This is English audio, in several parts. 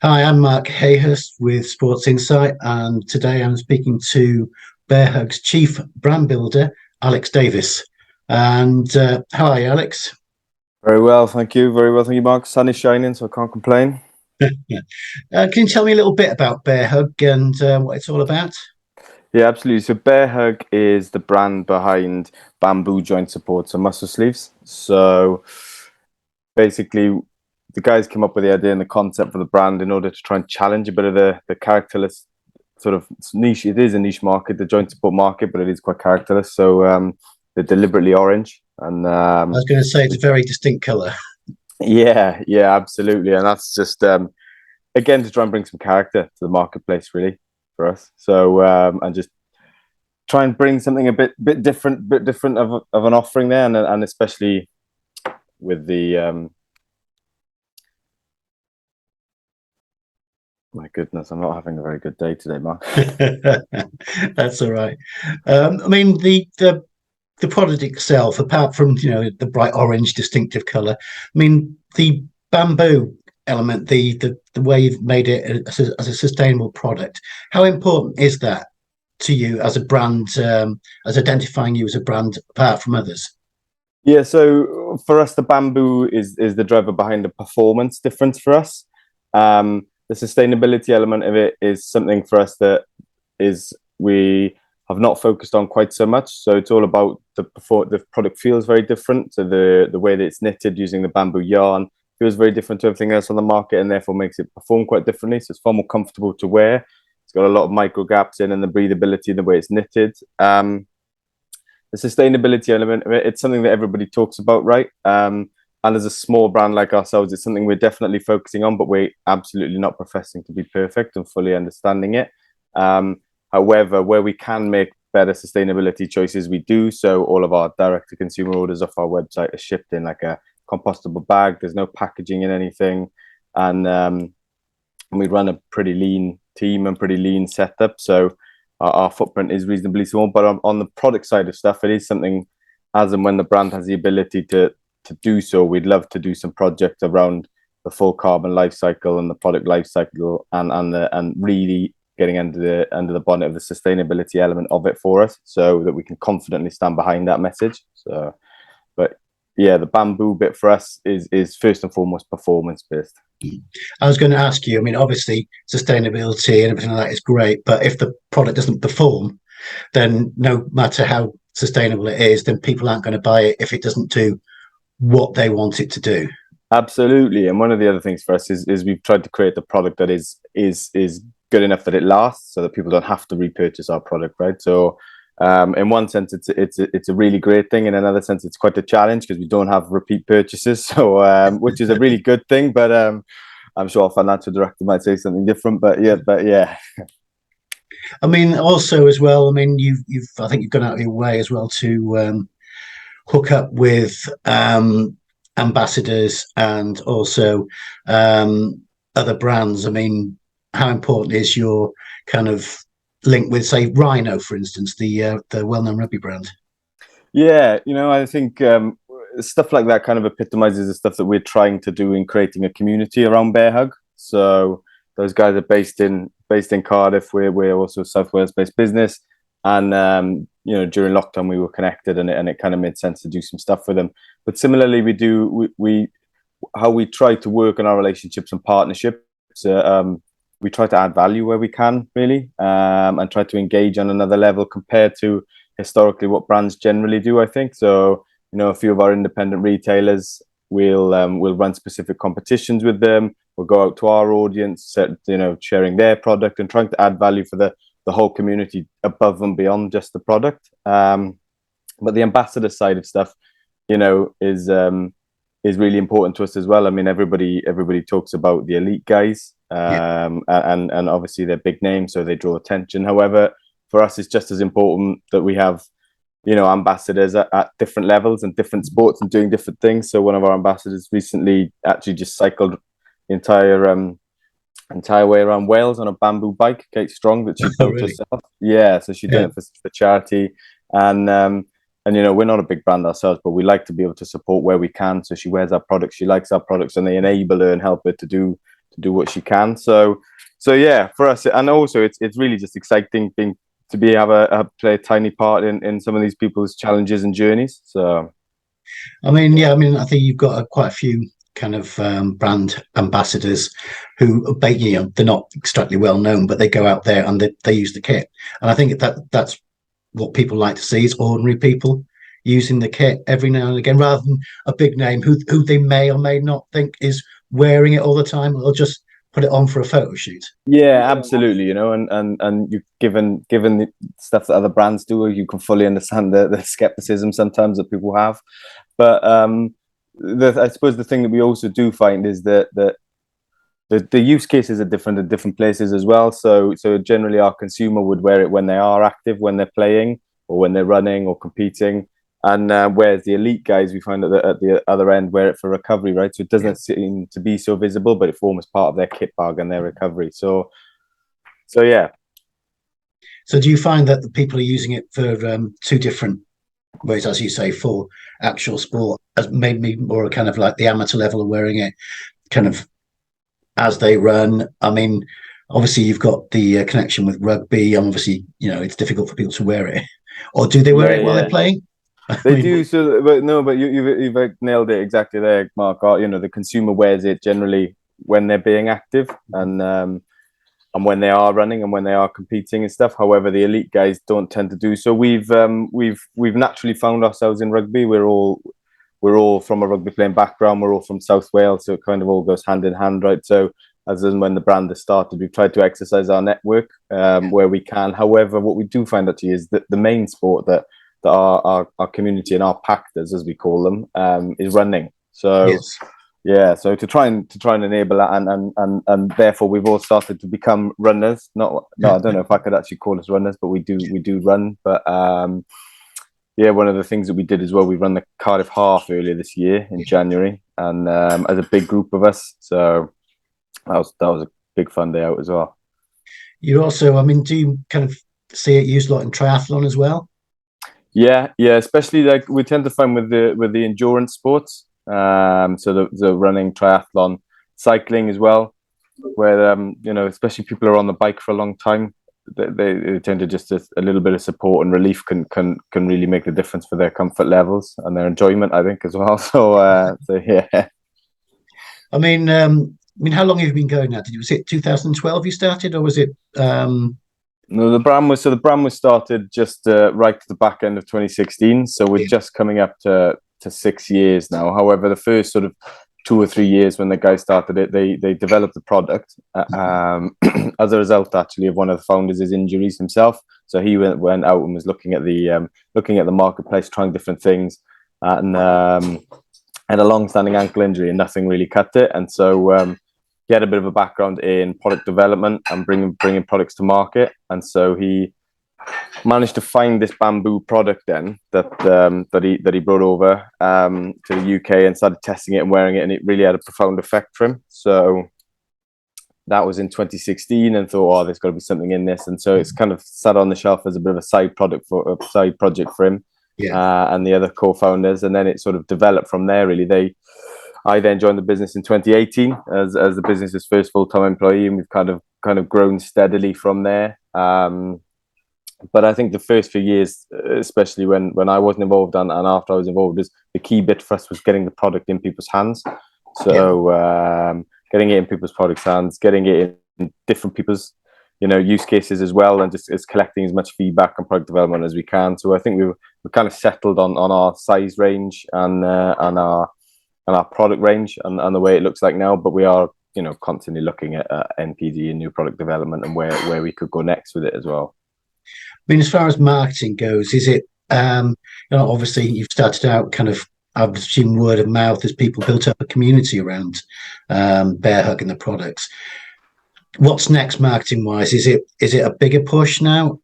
Hi, I'm Mark Hayhurst with Sports Insight, and today I'm speaking to Bearhug's chief brand builder, Alex Davies. And how are you, Alex? Very well, thank you. Very well, thank you, Mark. Sun is shining, so I can't complain. Can you tell me a little bit about Bearhug and what it's all about? Yeah, absolutely. So Bearhug is the brand behind bamboo joint supports and muscle sleeves. So basically, the guys came up with the idea and the concept for the brand in order to try and challenge a bit of the characterless sort of niche. It is a niche market, the joint support market, but it is quite characterless. So they're deliberately orange, and I was going to say it's a very distinct colour. yeah, absolutely, and that's just again to try and bring some character to the marketplace, really, for us. So and just try and bring something a bit different of an offering there, and especially with the my goodness, I'm not having a very good day today, Mark. That's all right. I mean, the product itself, apart from the bright orange distinctive color, I mean the bamboo element, the way you've made it as a sustainable product. How important is that to you as a brand, as identifying you as a brand apart from others? Yeah, so for us, the bamboo is the driver behind the performance difference for us. The sustainability element of it is something for us that is we have not focused on quite so much. So it's all about the product feels very different. So the way that it's knitted using the bamboo yarn feels very different to everything else on the market, and therefore makes it perform quite differently. So it's far more comfortable to wear. It's got a lot of micro gaps in, and the breathability in the way it's knitted. The sustainability element of it, it's something that everybody talks about, right? And as a small brand like ourselves, it's something we're definitely focusing on, but we're absolutely not professing to be perfect and fully understanding it. However, where we can make better sustainability choices, we do. So all of our direct-to-consumer orders off our website are shipped in like a compostable bag. There's no packaging in anything, and we run a pretty lean team and pretty lean setup. So our footprint is reasonably small. But on the product side of stuff, it is something as and when the brand has the ability to do so, we'd love to do some projects around the full carbon life cycle and the product life cycle, and really getting under the bonnet of the sustainability element of it for us, so that we can confidently stand behind that message. So, but yeah, the bamboo bit for us is first and foremost performance based. I was going to ask you. I mean, obviously, sustainability and everything like that is great, but if the product doesn't perform, then no matter how sustainable it is, then people aren't going to buy it if it doesn't do what they want it to do. Absolutely, and one of the other things for us is we've tried to create the product that is good enough that it lasts, so that people don't have to repurchase our product, right? So, in one sense, it's a really great thing. In another sense, it's quite a challenge because we don't have repeat purchases, so which is a really good thing. But I'm sure our financial director might say something different. But yeah. I mean, also as well. I mean, you've I think you've gone out of your way as well to hook up with ambassadors and also other brands. I mean, how important is your kind of link with, say, Rhino, for instance, the well-known rugby brand? Yeah, I think stuff like that kind of epitomizes the stuff that we're trying to do in creating a community around Bearhug. So those guys are based in Cardiff. We're also a South Wales based business, and during lockdown we were connected, and it kind of made sense to do some stuff with them. But similarly, we how we try to work on our relationships and partnerships. We try to add value where we can, really, and try to engage on another level compared to historically what brands generally do, I think. So, a few of our independent retailers we'll run specific competitions with them. We'll go out to our audience, sharing their product and trying to add value for the whole community above and beyond just the product. But the ambassador side of stuff, is really important to us as well. I mean, everybody talks about the elite guys, Yeah. and obviously they're big names, so they draw attention. However, for us, it's just as important that we have, ambassadors at different levels and different sports and doing different things. So one of our ambassadors recently actually just cycled the entire way around Wales on a bamboo bike, Kate Strong, that she Oh, built really? herself. Yeah, so she's done Yeah. it for charity, and we're not a big brand ourselves, but we like to be able to support where we can. So she wears our products, she likes our products, and they enable her and help her to do do what she can. So yeah, for us, and also it's really just exciting to play a tiny part in some of these people's challenges and journeys. So I mean, yeah, I mean, I think you've got quite a few kind of brand ambassadors who, you know, they're not extremely well known, but they go out there and they use the kit. And I think that's what people like to see is ordinary people using the kit every now and again, rather than a big name who they may or may not think is wearing it all the time, or just put it on for a photo shoot. yeah, absolutely. You know, and you given the stuff that other brands do, you can fully understand the skepticism sometimes that people have. But I suppose the thing that we also do find is that the use cases are different at different places as well. So generally, our consumer would wear it when they are active, when they're playing, or when they're running or competing. And whereas the elite guys, we find that at the other end wear it for recovery, right? So it doesn't seem to be so visible, but it forms part of their kit bag and their recovery. So yeah. So do you find that the people are using it for two different ways, as you say, for actual sport, as maybe more kind of like the amateur level of wearing it kind of as they run? I mean, obviously you've got the connection with rugby, and obviously, you know, it's difficult for people to wear it. Or do they wear it while they're playing? They do. So, but no, but you've nailed it exactly there, Mark. You know, the consumer wears it generally when they're being active and when they are running and when they are competing and stuff. However, the elite guys don't tend to do so. We've naturally found ourselves in rugby. We're all from a rugby playing background. We're all from South Wales, so it kind of all goes hand in hand, right? So as and when the brand has started, we've tried to exercise our network where we can. However, what we do find actually is that the main sport that our community and our packers, as we call them, is running. So yes. Yeah, so to try and enable that, and therefore we've all started to become runners. No, I don't know if I could actually call us runners, but we do run. But yeah, one of the things that we did as well, we run the Cardiff Half earlier this year in January, and as a big group of us, so that was a big fun day out as well. You also, I mean, do you kind of see it used a lot in triathlon as well? Yeah, especially like we tend to find with the endurance sports. So the running, triathlon, cycling as well, where you know, especially people are on the bike for a long time, they tend to just a little bit of support and relief can really make the difference for their comfort levels and their enjoyment, I think, as well. So yeah. I mean, how long have you been going now? Was it 2012 you started, or was it? No, the brand was started just right at the back end of 2016. So we're just coming up to 6 years now. However, the first sort of 2 or 3 years when the guys started it, they developed the product as a result, actually, of one of the founders' injuries himself. So he went out and was looking at the marketplace, trying different things, and had a long-standing ankle injury, and nothing really cut it. And so he had a bit of a background in product development and bringing products to market. And so he managed to find this bamboo product then that he brought over to the UK and started testing it and wearing it, and it really had a profound effect for him. So that was in 2016, and thought, oh, there's got to be something in this. And so it's kind of sat on the shelf as a bit of a side project for him and the other co-founders, and then it sort of developed from there. Really, I then joined the business in 2018 as the business's first full-time employee, and we've kind of grown steadily from there. But I think the first few years, especially when I wasn't involved and after I was involved, is the key bit for us was getting the product in people's hands. So getting it in people's products' hands, getting it in different people's, you know, use cases as well, and just collecting as much feedback on product development as we can. So I think we kind of settled on our size range and our product range and the way it looks like now. But we are, you know, constantly looking at NPD and new product development and where we could go next with it as well. I mean, as far as marketing goes, is it, you know, obviously you've started out kind of, I've seen word of mouth as people built up a community around Bearhug and the products. What's next marketing wise? Is it a bigger push now,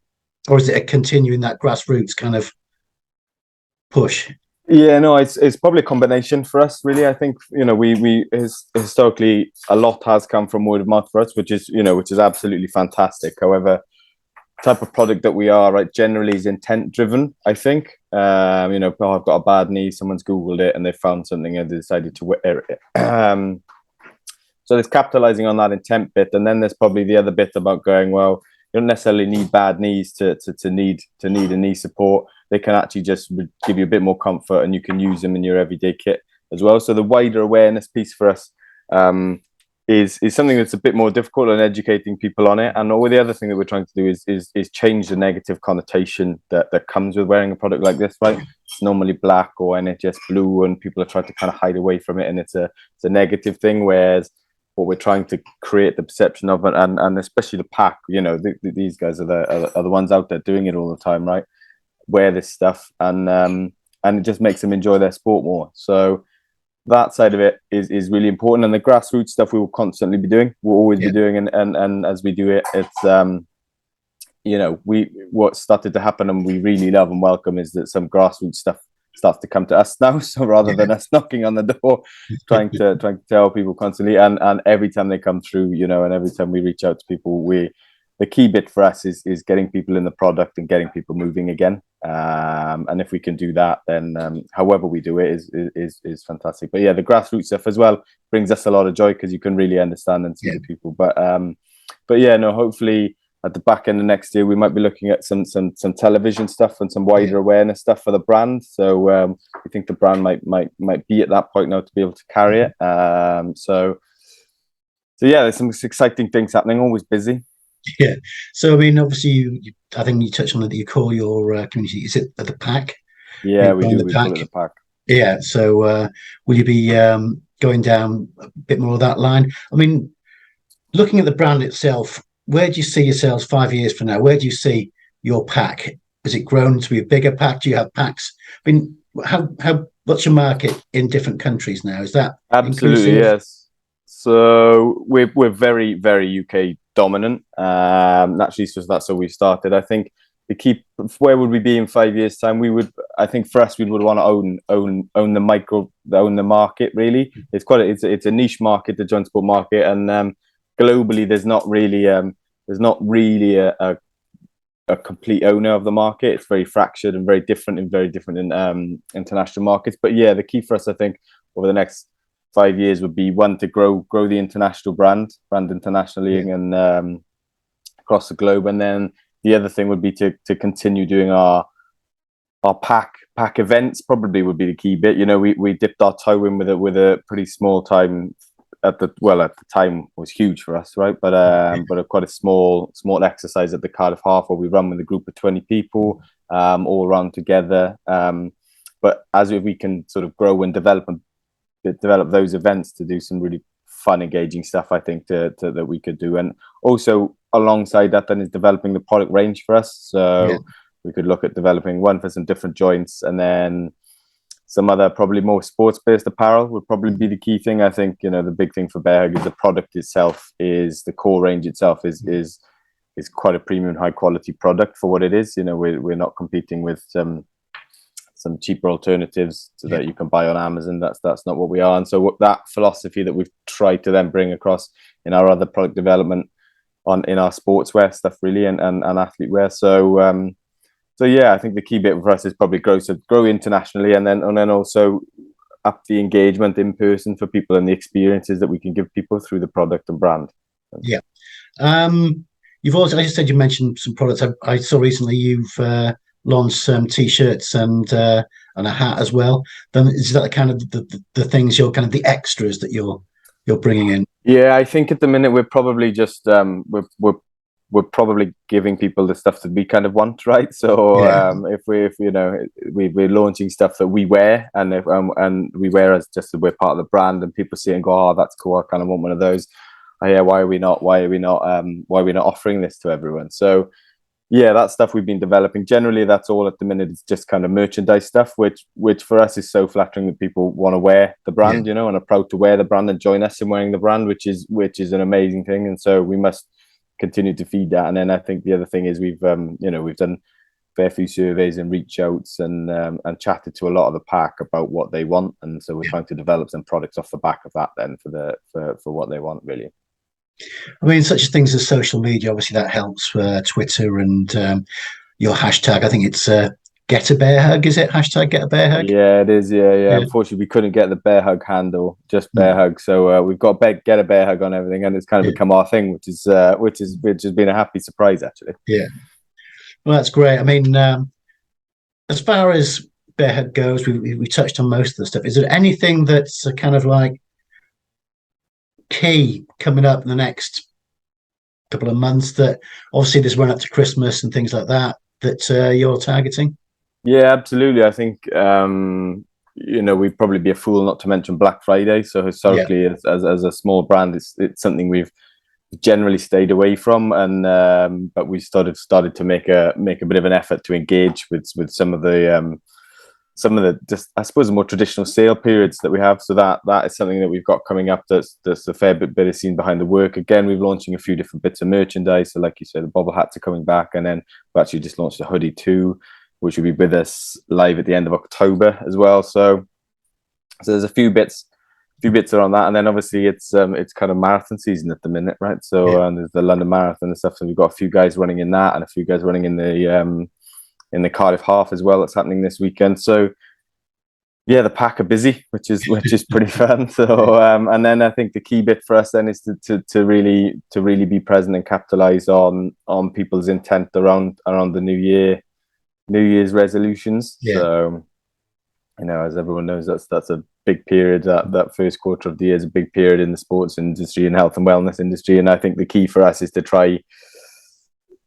or is it a continuing that grassroots kind of push? Yeah, no, it's probably a combination for us, really. I think, you know, we historically a lot has come from word of mouth for us, which is absolutely fantastic. However, type of product that we are, right, generally is intent driven. I think, you know, oh, I've got a bad knee, someone's Googled it and they found something and they decided to wear it. So there's capitalizing on that intent bit, and then there's probably the other bit about going, well, you don't necessarily need bad knees to need a knee support. They can actually just give you a bit more comfort, and you can use them in your everyday kit as well. So the wider awareness piece for us is something that's a bit more difficult, and educating people on it. And all the other thing that we're trying to do is change the negative connotation that comes with wearing a product like this, right? It's normally black or NHS blue, and people are trying to kind of hide away from it, and it's a negative thing. Whereas what we're trying to create the perception of, and especially the pack, you know, these guys are the ones out there doing it all the time, right? Wear this stuff, and it just makes them enjoy their sport more. So that side of it is really important, and the grassroots stuff we will constantly be doing. We'll always be doing, and as we do it, it's you know, what started to happen, and we really love and welcome, is that some grassroots stuff starts to come to us now. So rather than us knocking on the door, trying to tell people constantly, and every time they come through, you know, and every time we reach out to people, the key bit for us is getting people in the product and getting people moving again. And if we can do that, then however we do it is fantastic. But yeah, the grassroots stuff as well brings us a lot of joy, because you can really understand and see the people. But yeah, no, hopefully at the back end of next year, we might be looking at some television stuff and some wider awareness stuff for the brand. So we think the brand might be at that point now to be able to carry it. So yeah, there's some exciting things happening. Always busy. Yeah. So I mean, obviously, I think you touched on it. That you call your community. Is it the pack? Yeah, we do. We call it the pack. Yeah. So will you be going down a bit more of that line? I mean, looking at the brand itself, where do you see yourselves 5 years from now? Where do you see your pack? Has it grown to be a bigger pack? Do you have packs? I mean, what's your market in different countries now? Is that absolutely inclusive? Yes. So we're very, very UK dominant. Naturally, so that's where we started. I think the key, where would we be in 5 years' time? I think for us, we would want to own the market. Really, it's a niche market, the joint sport market, and globally, there's not really a complete owner of the market. It's very fractured and very different in international markets. But yeah, the key for us, I think, over the next 5 years would be, one, to grow the international brand internationally and across the globe, and then the other thing would be to continue doing our pack events. Probably would be the key bit. You know, we dipped our toe in with a pretty small time at the time was huge for us, right? But quite a small exercise at the Cardiff Half, where we run with a group of 20 people, all run together. But as we can sort of grow and develop those events to do some really fun, engaging stuff, I think that we could do. And also alongside that, then, is developing the product range for us. So we could look at developing one for some different joints, and then some other probably more sports-based apparel would probably be the key thing. I think, you know, the big thing for Bearhug is the product itself, is the core range itself is quite a premium, high quality product for what it is. You know, we're not competing with some cheaper alternatives that you can buy on Amazon. That's not what we are. And so that philosophy that we've tried to then bring across in our other product development in our sportswear stuff, really, and athlete wear. So yeah, I think the key bit for us is probably grow internationally, and then also up the engagement in person for people and the experiences that we can give people through the product and brand. Yeah. You've also, I just said, you mentioned some products. I saw recently you've launched some t-shirts and a hat as well. Then is that the kind of the things, you're kind of the extras that you're bringing in? Yeah, I think at the minute we're probably just we're probably giving people the stuff that we kind of want, right? So if you know, we're launching stuff that we wear, and we wear as just that we're part of the brand, and people see and go, oh, that's cool, I kind of want one of those. Oh, yeah, why are we not offering this to everyone? So yeah, that stuff we've been developing. Generally, that's all at the minute. It's just kind of merchandise stuff, which for us is so flattering that people want to wear the brand, you know, and are proud to wear the brand and join us in wearing the brand, which is an amazing thing. And so we must continue to feed that. And then I think the other thing is we've done a fair few surveys and reach outs and chatted to a lot of the pack about what they want, and so we're trying to develop some products off the back of that then for what they want, really. I mean, such things as social media, obviously that helps. Twitter and your hashtag, I think it's Get a Bear Hug, is it? Hashtag Get a Bear Hug. Yeah, it is. Yeah. Yeah. Unfortunately, we couldn't get the Bearhug handle, just No. Bearhug. So we've got Get a Bearhug on everything, and it's kind of Yeah. become our thing, which has been a happy surprise actually. Yeah. Well, that's great. I mean, as far as Bear Hug goes, we touched on most of the stuff. Is there anything that's a kind of like key coming up in the next couple of months that obviously there's run up to Christmas and things like that that you're targeting? Yeah, absolutely. I think we'd probably be a fool not to mention Black Friday. So Yeah. historically, as a small brand, it's something we've generally stayed away from, and but we started to make a bit of an effort to engage with some of the just, I suppose, the more traditional sale periods that we have. So that is something that we've got coming up. That's a fair bit of scene behind the work. Again, we're launching a few different bits of merchandise. So, like you said, the bobble hats are coming back, and then we actually just launched a hoodie too, which will be with us live at the end of October as well. So there's a few bits around that, and then obviously it's kind of marathon season at the minute, right? So there's the London Marathon and stuff. So we've got a few guys running in that, and a few guys running in the Cardiff Half as well. That's happening this weekend. So yeah, the pack are busy, which is pretty fun. So and then I think the key bit for us then is to really be present and capitalize on people's intent around the New Year's resolutions. Yeah. So as everyone knows, that's a big period. That first quarter of the year is a big period in the sports industry and health and wellness industry. And I think the key for us is to try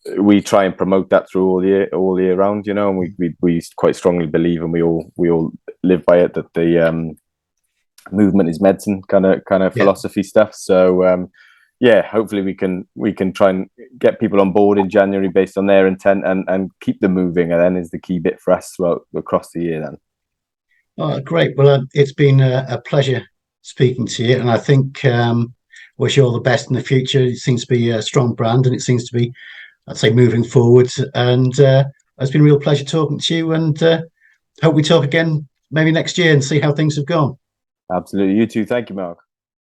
and promote that through all year round, and we quite strongly believe, and we all live by it, that the movement is medicine kind of philosophy stuff. So hopefully we can try and get people on board in January based on their intent and keep them moving, and then is the key bit for us across the year then. Oh, great. Well, it's been a pleasure speaking to you, and I think wish you all the best in the future. It seems to be a strong brand, and it seems to be, I'd say, moving forward. And it's been a real pleasure talking to you, and hope we talk again maybe next year and see how things have gone. Absolutely. You too. Thank you, Mark.